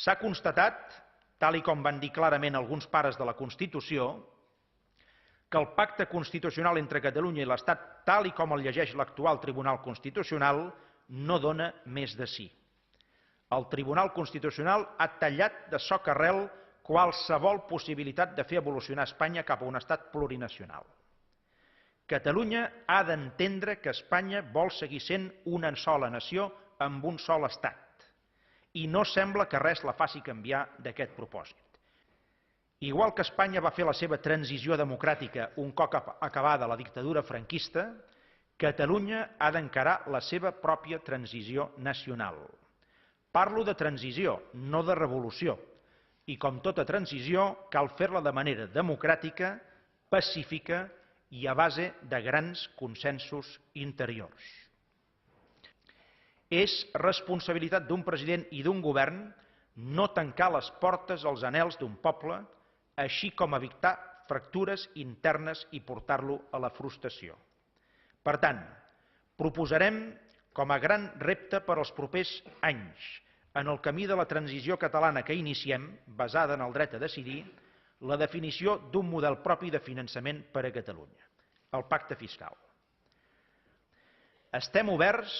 S'ha constatat, tal i com van dir clarament alguns pares de la Constitució, que el pacte constitucional entre Catalunya i l'Estat, tal i com el llegeix l'actual Tribunal Constitucional, no dona més de sí. El Tribunal Constitucional ha tallat de soc arrel qualsevol possibilitat de fer evolucionar Espanya cap a un estat plurinacional. Catalunya ha d'entendre que Espanya vol seguir sent una sola nació amb un sol estat i no sembla que res la faci canviar d'aquest propòsit. Igual que Espanya va fer la seva transició democràtica un cop acabada la dictadura franquista, Catalunya ha d'encarar la seva pròpia transició nacional. Parlo de transició, no de revolució, i com tota transició cal fer-la de manera democràtica, pacífica i a base de grans consensos interiors. És responsabilitat d'un president i d'un govern no tancar les portes als anhels d'un poble, així com evitar fractures internes i portar-lo a la frustració. Per tant, proposarem com a gran repte per als propers anys, en el camí de la transició catalana que iniciem, basada en el dret a decidir, la definició d'un model propi de finançament per a Catalunya, el pacte fiscal. Estem oberts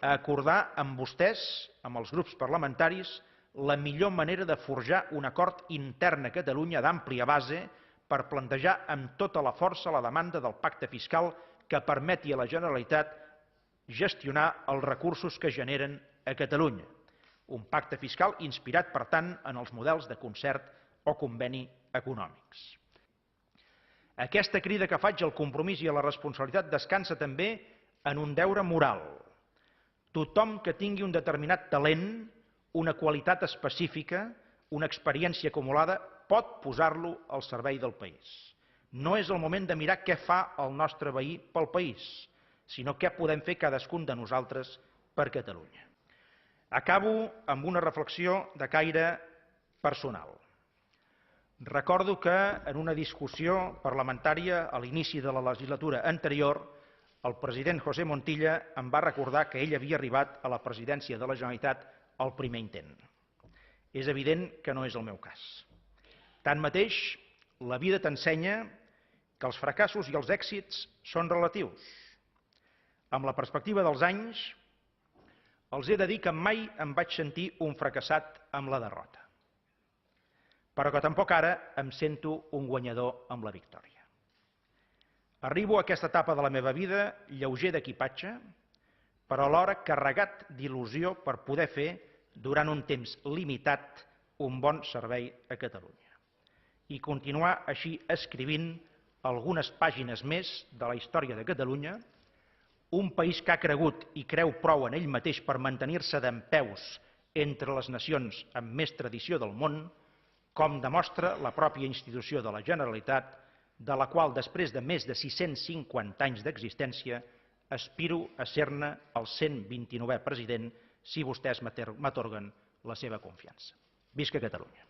a acordar amb vostès, amb els grups parlamentaris, la millor manera de forjar un acord intern a Catalunya d'àmplia base per plantejar amb tota la força la demanda del pacte fiscal que permeti a la Generalitat gestionar els recursos que generen a Catalunya. Un pacte fiscal inspirat, per tant, en els models de concert o conveni econòmics. Aquesta crida que faig al compromís i a la responsabilitat descansa també en un deure moral. Tothom que tingui un determinat talent, una qualitat específica, una experiència acumulada, pot posar-lo al servei del país. No és el moment de mirar què fa el nostre veí pel país, sinó què podem fer cadascun de nosaltres per Catalunya. Acabo amb una reflexió de caire personal. Recordo que en una discussió parlamentària a l'inici de la legislatura anterior, el president José Montilla em va recordar que ell havia arribat a la presidència de la Generalitat al primer intent. És evident que no és el meu cas. Tanmateix, la vida t'ensenya que els fracassos i els èxits són relatius. Amb la perspectiva dels anys, els he de dir que mai em vaig sentir un fracassat amb la derrota, però que tampoc ara em sento un guanyador amb la victòria. Arribo a aquesta etapa de la meva vida lleuger d'equipatge, però alhora carregat d'il·lusió per poder fer, durant un temps limitat, un bon servei a Catalunya i continuar així escrivint algunes pàgines més de la història de Catalunya, un país que ha cregut i creu prou en ell mateix per mantenir-se dempeus entre les nacions amb més tradició del món, com demostra la pròpia institució de la Generalitat, de la qual després de més de 650 anys d'existència aspiro a ser-ne el 129è president si vostès m'atorguen la seva confiança. Visca Catalunya!